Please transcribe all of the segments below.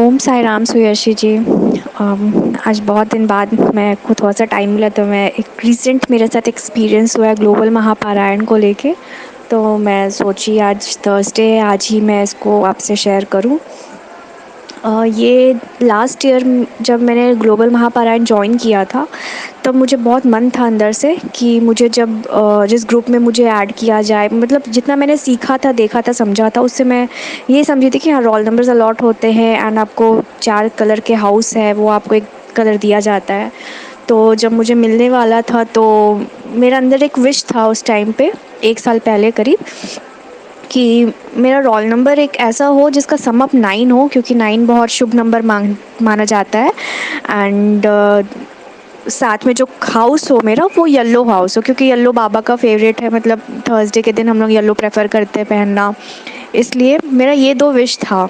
ओम साई राम सुयशी जी। आज बहुत दिन बाद मैं को थोड़ा सा टाइम मिला तो मैं एक रिसेंट मेरे साथ एक्सपीरियंस हुआ है ग्लोबल महापारायण को लेके। तो मैं सोची आज थर्सडे है, आज ही मैं इसको आपसे शेयर करूं। ये लास्ट ईयर जब मैंने ग्लोबल महापारायण ज्वाइन किया था तब मुझे बहुत मन था अंदर से कि मुझे जब जिस ग्रुप में मुझे ऐड किया जाए, मतलब जितना मैंने सीखा था, देखा था, समझा था, उससे मैं ये समझी थी कि हाँ, रोल नंबर्स अलॉट होते हैं एंड आपको 4 कलर के हाउस है, वो आपको एक कलर दिया जाता है। तो जब मुझे मिलने वाला था तो मेरा अंदर एक विश था उस टाइम पे, 1 साल पहले करीब, कि मेरा रोल नंबर एक ऐसा हो जिसका सम अप 9 हो, क्योंकि 9 बहुत शुभ नंबर माना जाता है। एंड साथ में जो हाउस हो मेरा वो येलो हाउस हो, क्योंकि येलो बाबा का फेवरेट है, मतलब थर्सडे के दिन हम लोग येलो प्रेफर करते हैं पहनना, इसलिए मेरा ये 2 विश था।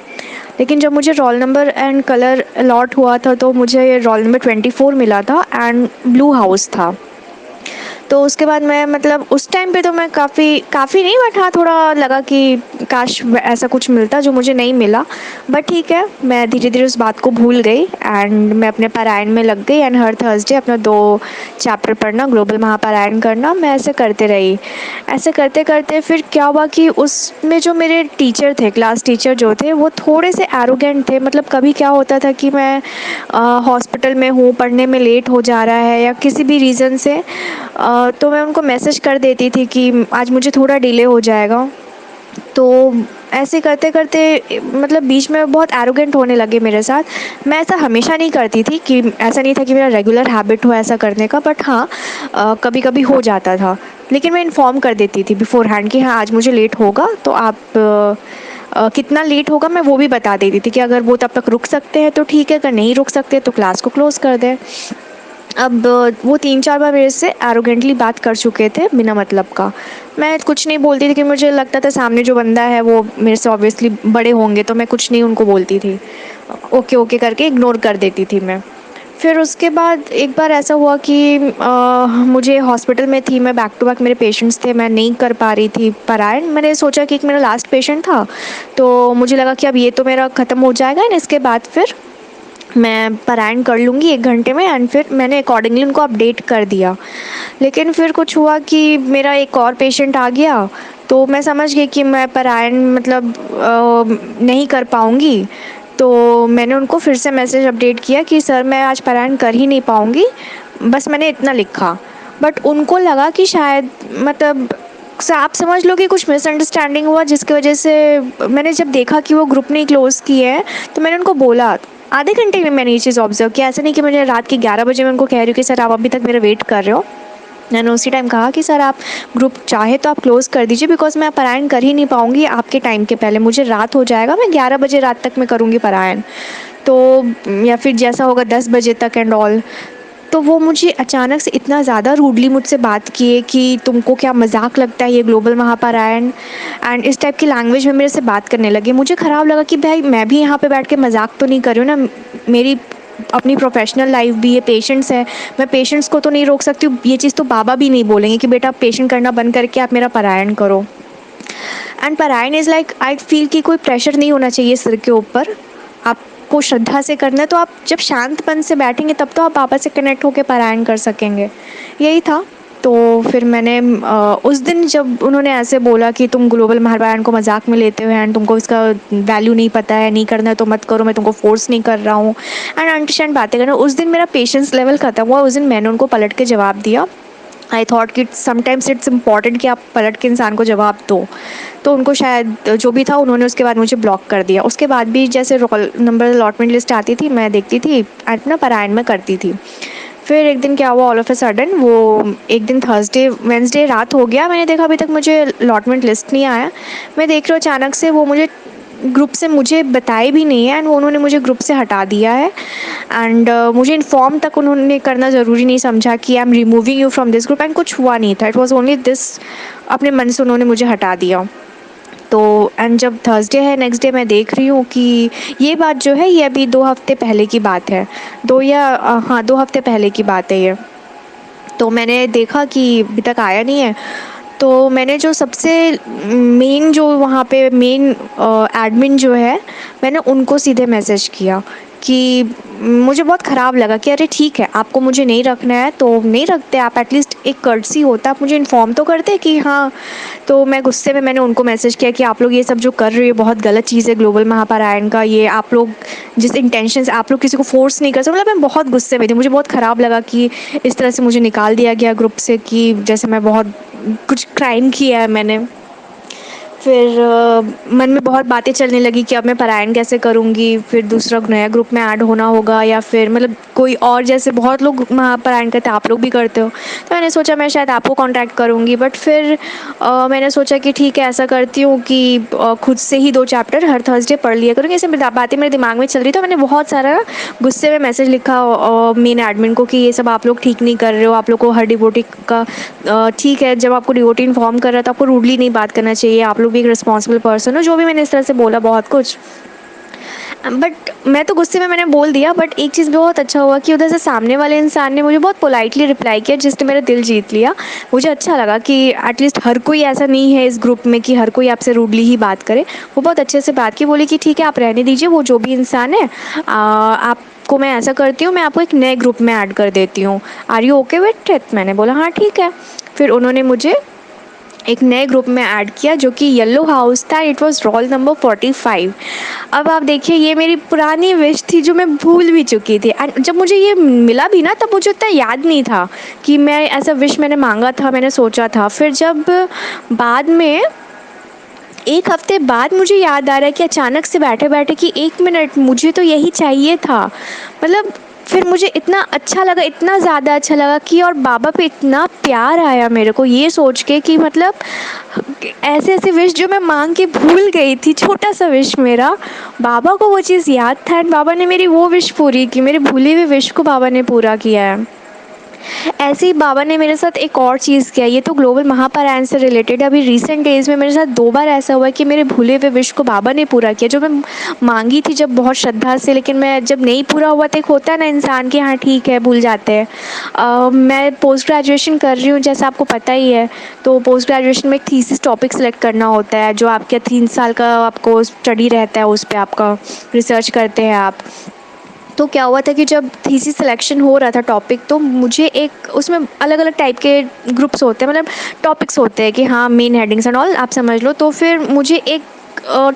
लेकिन जब मुझे roll number and colour allot हुआ था तो मुझे रोल नंबर 24 मिला था एंड ब्लू हाउस था। तो उसके बाद मैं, मतलब उस टाइम पे तो मैं काफ़ी काफ़ी नहीं, बट हाँ, थोड़ा लगा कि काश ऐसा कुछ मिलता जो मुझे नहीं मिला। बट ठीक है, मैं धीरे धीरे उस बात को भूल गई एंड मैं अपने पारायण में लग गई एंड हर थर्सडे अपना 2 चैप्टर पढ़ना, ग्लोबल महापारायण करना, मैं ऐसे करते रही। ऐसे करते करते फिर क्या हुआ कि उसमें जो मेरे टीचर थे, क्लास टीचर जो थे, वो थोड़े से एरोगेंट थे। मतलब कभी क्या होता था कि मैं हॉस्पिटल में हूँ, पढ़ने में लेट हो जा रहा है या किसी भी रीज़न से, तो मैं उनको मैसेज कर देती थी कि आज मुझे थोड़ा डिले हो जाएगा। तो ऐसे करते करते मतलब बीच में बहुत एरोगेंट होने लगे मेरे साथ। मैं ऐसा हमेशा नहीं करती थी, कि ऐसा नहीं था कि मेरा रेगुलर हैबिट हो ऐसा करने का, बट हाँ, कभी कभी हो जाता था। लेकिन मैं इन्फॉर्म कर देती थी बिफोर हैंड कि हाँ, आज मुझे लेट होगा, तो आप कितना लेट होगा मैं वो भी बता देती थी, कि अगर वो तब तक रुक सकते हैं तो ठीक है, अगर नहीं रुक सकते तो क्लास को क्लोज़ कर दें। अब वो 3-4 बार मेरे से एरोगेंटली बात कर चुके थे बिना मतलब का। मैं कुछ नहीं बोलती थी, कि मुझे लगता था सामने जो बंदा है वो मेरे से ऑब्वियसली बड़े होंगे, तो मैं कुछ नहीं उनको बोलती थी। ओके ओके करके इग्नोर कर देती थी मैं। फिर उसके बाद एक बार ऐसा हुआ कि मुझे हॉस्पिटल में थी मैं, बैक टू बैक मेरे पेशेंट्स थे, मैं नहीं कर पा रही थी पारायण। मैंने सोचा कि एक मेरा लास्ट पेशेंट था, तो मुझे लगा कि अब ये तो मेरा ख़त्म हो जाएगा एंड इसके बाद फिर मैं पारायण कर लूँगी 1 घंटे में, एंड फिर मैंने अकॉर्डिंगली उनको अपडेट कर दिया। लेकिन फिर कुछ हुआ कि मेरा एक और पेशेंट आ गया, तो मैं समझ गई कि मैं पारायण मतलब नहीं कर पाऊँगी। तो मैंने उनको फिर से मैसेज अपडेट किया कि सर मैं आज पारायण कर ही नहीं पाऊँगी, बस मैंने इतना लिखा। बट उनको लगा कि शायद, मतलब आप समझ लो कि कुछ मिसअंडरस्टैंडिंग हुआ, जिसकी वजह से मैंने जब देखा कि वो ग्रुप नहीं क्लोज़ किए हैं, तो मैंने उनको बोला, आधे घंटे में मैंने ये चीज़ ऑब्जर्व किया। ऐसा नहीं कि मुझे रात के 11 बजे मैं उनको कह रही हूँ कि सर आप अभी तक मेरा वेट कर रहे हो। मैंने उसी टाइम कहा कि सर आप ग्रुप चाहे तो आप क्लोज़ कर दीजिए, बिकॉज़ मैं पारायण कर ही नहीं पाऊँगी आपके टाइम के पहले, मुझे रात हो जाएगा, मैं 11 बजे रात तक मैं करूँगी पारायण। तो या फिर जैसा होगा 10 बजे तक एंड ऑल। तो वो मुझे अचानक से इतना ज़्यादा रूडली मुझसे बात किए कि तुमको क्या मजाक लगता है ये ग्लोबल महापारायण, एंड इस टाइप की लैंग्वेज में मेरे से बात करने लगे। मुझे ख़राब लगा कि भाई मैं भी यहाँ पे बैठ के मजाक तो नहीं कर रही हूँ ना, मेरी अपनी प्रोफेशनल लाइफ भी है, पेशेंट्स हैं, मैं पेशेंट्स को तो नहीं रोक सकती हूँ। ये चीज़ तो बाबा भी नहीं बोलेंगे कि बेटा आप पेशेंट करना बंद करके आप मेरा पारायण करो। एंड पारायण इज़ लाइक, आई फील कि कोई प्रेशर नहीं होना चाहिए सिर के ऊपर। आपको श्रद्धा से करना है तो आप जब शांतपन से बैठेंगे तब तो आप बाबा से कनेक्ट होकर पारायण कर सकेंगे। यही था। तो फिर मैंने उस दिन जब उन्होंने ऐसे बोला कि तुम ग्लोबल महापारायण को मजाक में लेते हो एंड तुमको इसका वैल्यू नहीं पता है, नहीं करना है तो मत करो, मैं तुमको फोर्स नहीं कर रहा हूँ एंड अंडरस्टैंड बातें करना, उस दिन मेरा पेशेंस लेवल ख़त्म हुआ। उस दिन मैंने उनको पलट के जवाब दिया। आई थॉट कि समटाइम्स इट्स इम्पॉर्टेंट कि आप पलट के इंसान को जवाब दो। तो उनको शायद जो भी था, उन्होंने उसके बाद मुझे ब्लॉक कर दिया। उसके बाद भी जैसे रोल नंबर अलॉटमेंट लिस्ट आती थी मैं देखती थी एंड ना पारायण में करती थी। फिर एक दिन क्या हुआ, ऑल ऑफ अ सडन वो एक दिन थर्सडे वेंसडे रात हो गया, मैंने देखा अभी तक मुझे अलॉटमेंट लिस्ट नहीं आया। मैं देख रही हूँ अचानक से वो मुझे ग्रुप से मुझे बताए भी नहीं है एंड उन्होंने मुझे ग्रुप से हटा दिया है। एंड मुझे इन्फॉर्म तक उन्होंने करना ज़रूरी नहीं समझा कि I am removing you from this group, and कुछ हुआ नहीं था, इट वॉज ओनली दिस, अपने मन से उन्होंने मुझे हटा दिया। तो एंड जब थर्सडे है नेक्स्ट डे मैं देख रही हूँ कि ये बात जो है ये अभी 2 हफ्ते पहले की बात है, हाँ 2 हफ्ते पहले की बात है ये। तो मैंने देखा कि अभी तक आया नहीं है। तो मैंने जो सबसे मेन जो वहाँ पे मेन एडमिन जो है, मैंने उनको सीधे मैसेज किया कि मुझे बहुत ख़राब लगा कि अरे ठीक है, आपको मुझे नहीं रखना है तो नहीं रखते आप, एटलीस्ट एक कर्टसी होता, आप मुझे इन्फॉर्म तो करते कि हाँ। तो मैं गुस्से में मैंने उनको मैसेज किया कि आप लोग ये सब जो कर रहे हो बहुत गलत चीज़ है ग्लोबल महापारायण का, ये आप लोग जिस इंटेंशन से आप लोग किसी को फोर्स नहीं कर सकते। मतलब मैं बहुत गुस्से में थी, मुझे बहुत ख़राब लगा कि इस तरह से मुझे निकाल दिया गया ग्रुप से कि जैसे मैं बहुत कुछ क्राइम किया है मैंने। फिर मन में बहुत बातें चलने लगी कि अब मैं पलायन कैसे करूँगी, फिर दूसरा नया ग्रुप में ऐड होना होगा या फिर मतलब कोई और, जैसे बहुत लोग वहाँ पलायन करते हैं, आप लोग भी करते हो। तो मैंने सोचा मैं शायद आपको कांटेक्ट करूँगी, बट फिर मैंने सोचा कि ठीक है ऐसा करती हूँ कि खुद से ही 2 चैप्टर हर थर्सडे पढ़ लिया करूँगी। ऐसे बातें मेरे दिमाग में चल रही, तो मैंने बहुत सारा गुस्से में मैसेज लिखा मेन एडमिन को कि ये सब आप लोग ठीक नहीं कर रहे हो, आप लोग को हर डिवोटी का ठीक है, जब आपको डिवोटी इन्फॉर्म कर रहा है तो आपको रूडली नहीं बात करना चाहिए, आप लोग भी एक रिस्पॉन्सिबल पर्सन हो। जो भी मैंने इस तरह से बोला बहुत कुछ, बट मैं तो गुस्से में मैंने बोल दिया। बट एक चीज़ बहुत अच्छा हुआ कि उधर से सामने वाले इंसान ने मुझे बहुत पोलाइटली रिप्लाई किया, जिसने मेरा दिल जीत लिया। मुझे अच्छा लगा कि एटलीस्ट हर कोई ऐसा नहीं है इस ग्रुप में कि हर कोई आपसे रूडली ही बात करे। वो बहुत अच्छे से बात की, बोली कि ठीक है आप रहने दीजिए, वो जो भी इंसान है आपको मैं ऐसा करती हूँ, मैं आपको एक नए ग्रुप में ऐड कर देती हूँ, are you okay with it. मैंने बोला हाँ ठीक है। फिर उन्होंने मुझे एक नए ग्रुप में ऐड किया जो कि येलो हाउस था। It was roll number 45। अब आप देखिए, ये मेरी पुरानी विश थी जो मैं भूल भी चुकी थी, एंड जब मुझे ये मिला भी ना तब मुझे उतना याद नहीं था कि मैं ऐसा विश मैंने मांगा था, मैंने सोचा था। फिर जब बाद में 1 हफ्ते बाद मुझे याद आ रहा है कि अचानक से बैठे बैठे कि 1 मिनट, मुझे तो यही चाहिए था। मतलब फिर मुझे इतना अच्छा लगा, इतना ज़्यादा अच्छा लगा कि और बाबा पे इतना प्यार आया मेरे को ये सोच के कि मतलब ऐसे ऐसे विश जो मैं मांग के भूल गई थी, छोटा सा विश मेरा, बाबा को वो चीज़ याद था एंड बाबा ने मेरी वो विश पूरी की, मेरे भूले हुए विश को बाबा ने पूरा किया है। ऐसे ही बाबा ने मेरे साथ एक और चीज़ किया, ये तो ग्लोबल महापारायण से रिलेटेड है। अभी रिसेंट डेज़ में मेरे साथ 2 बार ऐसा हुआ है कि मेरे भूले हुए विश को बाबा ने पूरा किया, जो मैं मांगी थी जब बहुत श्रद्धा से, लेकिन मैं जब नहीं पूरा हुआ तो एक होता है ना इंसान कि हाँ ठीक है भूल जाते हैं। मैं पोस्ट ग्रेजुएशन कर रही हूँ जैसा आपको पता ही है, तो पोस्ट ग्रेजुएशन में एक थीसिस टॉपिक सेलेक्ट करना होता है, जो आपके 3 साल का आपको स्टडी रहता है, उस पर आपका रिसर्च करते हैं आप। तो क्या हुआ था कि जब थीसिस सिलेक्शन हो रहा था टॉपिक, तो मुझे एक उसमें अलग अलग टाइप के ग्रुप्स होते हैं, मतलब टॉपिक्स होते हैं कि हाँ मेन हेडिंग्स एंड ऑल आप समझ लो। तो फिर मुझे एक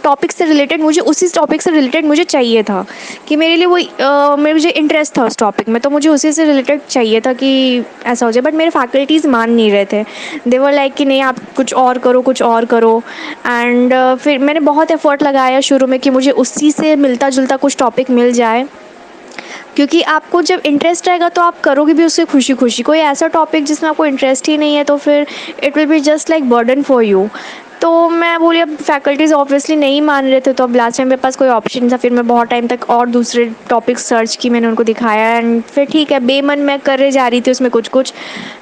टॉपिक से रिलेटेड, मुझे उसी टॉपिक से रिलेटेड मुझे चाहिए था कि मेरे लिए वो मुझे इंटरेस्ट था उस टॉपिक में, तो मुझे उसी से रिलेटेड चाहिए था कि ऐसा हो जाए। बट मेरे फैकल्टीज़ मान नहीं रहे थे, दे वर लाइक कि नहीं आप कुछ और करो, कुछ और करो। एंड फिर मैंने बहुत एफर्ट लगाया शुरू में कि मुझे उसी से मिलता जुलता कुछ टॉपिक मिल जाए, क्योंकि आपको जब इंटरेस्ट रहेगा तो आप करोगे भी उससे खुशी खुशी। कोई ऐसा टॉपिक जिसमें आपको इंटरेस्ट ही नहीं है तो फिर it will be just like burden for you. तो मैं बोली, अब फैकल्टीज़ ऑब्वियसली नहीं मान रहे थे, तो अब लास्ट टाइम मेरे पास कोई ऑप्शन था। फिर मैं बहुत टाइम तक और दूसरे टॉपिक सर्च की, मैंने उनको दिखाया एंड फिर ठीक है बेमन मैं करे जा रही थी उसमें कुछ कुछ।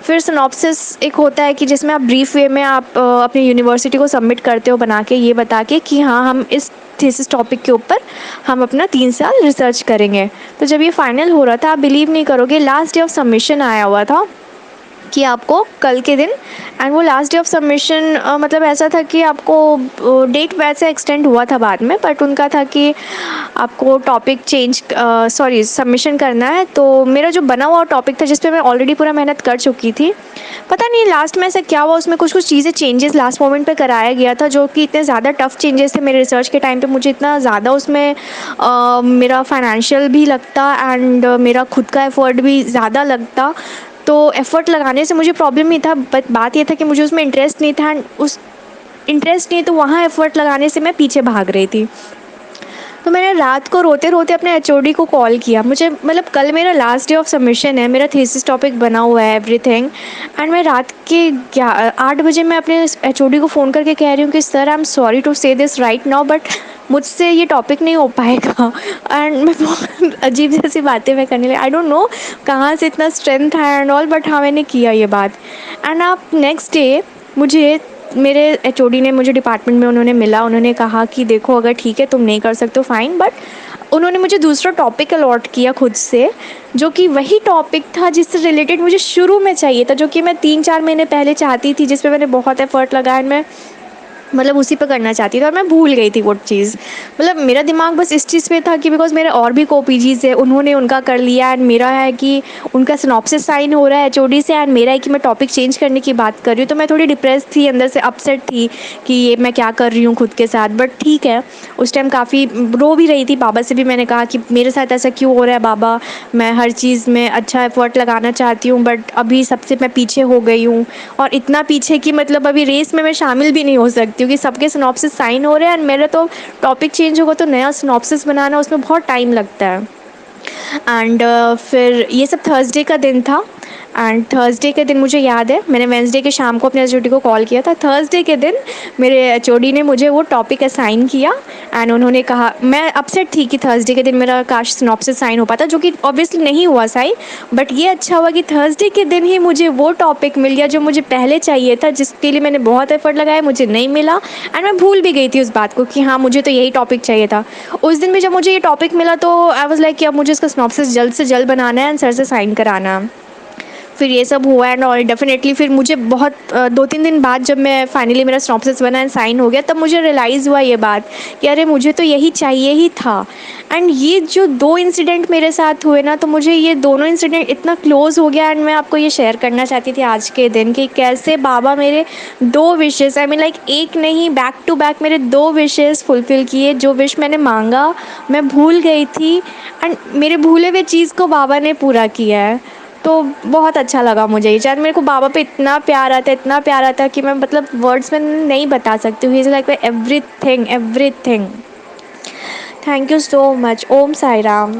फिर सिनॉप्सिस एक होता है कि जिसमें आप ब्रीफ वे में आप अपनी यूनिवर्सिटी को सबमिट करते हो बना के, ये बता के कि हाँ हम इस थीसिस टॉपिक के ऊपर हम अपना 3 साल रिसर्च करेंगे। तो जब ये फाइनल हो रहा था, आप बिलीव नहीं करोगे, लास्ट डे ऑफ सबमिशन आया हुआ था कि आपको कल के दिन, एंड वो लास्ट डे ऑफ सबमिशन मतलब ऐसा था कि आपको डेट वैसे एक्सटेंड हुआ था बाद में, बट उनका था कि आपको टॉपिक चेंज सबमिशन करना है। तो मेरा जो बना हुआ टॉपिक था जिस पे मैं ऑलरेडी पूरा मेहनत कर चुकी थी, पता नहीं लास्ट में ऐसा क्या हुआ, उसमें कुछ कुछ चीज़ें चेंजेस लास्ट मोमेंट पे कराया गया था, जो कि इतने ज़्यादा टफ चेंजेस थे मेरे रिसर्च के टाइम पे। मुझे इतना ज़्यादा उसमें मेरा फाइनेंशियल भी लगता एंड मेरा खुद का एफर्ट भी ज़्यादा लगता। तो एफ़र्ट लगाने से मुझे प्रॉब्लम नहीं था, बट बात ये था कि मुझे उसमें इंटरेस्ट नहीं था, एंड उस इंटरेस्ट नहीं, तो वहाँ एफ़र्ट लगाने से मैं पीछे भाग रही थी। तो मैंने रात को रोते रोते अपने एचओडी को कॉल किया। मुझे मतलब कल मेरा लास्ट डे ऑफ सबमिशन है, मेरा थीसिस टॉपिक बना हुआ है एवरीथिंग, एंड मैं रात के 8 बजे मैं अपने एचओडी को फ़ोन करके कह रही हूँ कि sir I am sorry to say this right now, but मुझसे ये टॉपिक नहीं हो पाएगा। एंड मैं बहुत अजीब जैसी बातें मैं करने लगी, आई डोंट नो कहाँ से इतना स्ट्रेंथ है एंड ऑल, बट हाँ मैंने किया ये बात। एंड आप नेक्स्ट डे मुझे मेरे एचओडी ने मुझे डिपार्टमेंट में उन्होंने मिला, उन्होंने कहा कि देखो अगर ठीक है तुम नहीं कर सकते हो फ़ाइन, बट उन्होंने मुझे दूसरा टॉपिक अलॉट किया खुद से, जो कि वही टॉपिक था जिससे रिलेटेड मुझे शुरू में चाहिए था, जो कि मैं 3-4 महीने पहले चाहती थी, जिस पे मैंने बहुत एफ़र्ट लगाया एंड मैं मतलब उसी पे करना चाहती थी, और मैं भूल गई थी वो चीज़। मतलब मेरा दिमाग बस इस चीज़ पे था कि बिकॉज़ मेरे और भी को-पीजीज़ है, उन्होंने उनका कर लिया एंड मेरा है कि उनका सिनॉप्सिस साइन हो रहा है एचओडी से एंड मेरा है कि मैं टॉपिक चेंज करने की बात कर रही हूँ। तो मैं थोड़ी डिप्रेस थी, अंदर से अपसेट थी कि ये मैं क्या कर रही हूँ खुद के साथ। बट ठीक है, उस टाइम काफ़ी रो भी रही थी, बाबा से भी मैंने कहा कि मेरे साथ ऐसा क्यों हो रहा है बाबा, मैं हर चीज़ में अच्छा एफ़र्ट लगाना चाहती हूँ बट अभी सबसे मैं पीछे हो गई हूँ, और इतना पीछे कि मतलब अभी रेस में मैं शामिल भी नहीं हो सकती हूँ कि सबके सिनॉप्सिस साइन हो रहे हैं एंड मेरा तो टॉपिक चेंज होगा तो नया सिनॉप्सिस बनाना उसमें बहुत टाइम लगता है। एंड फिर ये सब थर्सडे का दिन था, एंड थर्सडे के दिन मुझे याद है मैंने वेंसडे के शाम को अपने एचओडी को कॉल किया था। थर्सडे के दिन मेरे एचओडी ने मुझे वो टॉपिक असाइन किया एंड उन्होंने कहा, मैं अपसेट थी कि थर्सडे के दिन मेरा काश सिनॉप्सिस साइन हो पाता, जो कि ऑब्वियसली नहीं हुआ साइन, बट ये अच्छा हुआ कि थर्सडे के दिन ही मुझे वो टॉपिक मिल गया जो मुझे पहले चाहिए था, जिसके लिए मैंने बहुत एफर्ट लगाया, मुझे नहीं मिला एंड मैं भूल भी गई थी उस बात को कि हाँ मुझे तो यही टॉपिक चाहिए था। उस दिन भी जब मुझे ये टॉपिक मिला तो आई वाज लाइक कि अब मुझे इसका सिनॉप्सिस जल्द से जल्द बनाना है एंड सर से साइन कराना है। फिर ये सब हुआ एंड और डेफिनेटली फिर मुझे बहुत 2-3 दिन बाद जब मैं फाइनली मेरा सिनॉप्सिस बना एंड साइन हो गया, तब मुझे रियलाइज़ हुआ ये बात कि अरे मुझे तो यही चाहिए ही था। एंड ये जो 2 इंसिडेंट मेरे साथ हुए ना, तो मुझे ये दोनों इंसिडेंट इतना क्लोज़ हो गया एंड मैं आपको ये शेयर करना चाहती थी आज के दिन कि कैसे बाबा मेरे 2 विशेज़, आई मीन लाइक एक नहीं, बैक टू बैक मेरे 2 विशेज़ फुलफ़िल किए। जो विश मैंने मांगा मैं भूल गई थी एंड मेरे भूले हुए चीज़ को बाबा ने पूरा किया है। तो बहुत अच्छा लगा मुझे ये, शायद मेरे को बाबा पे इतना प्यार आता है, इतना प्यार आता है कि मैं मतलब वर्ड्स में नहीं बता सकती हूँ। He is like my everything, everything. Thank you so much. Om Sai Ram.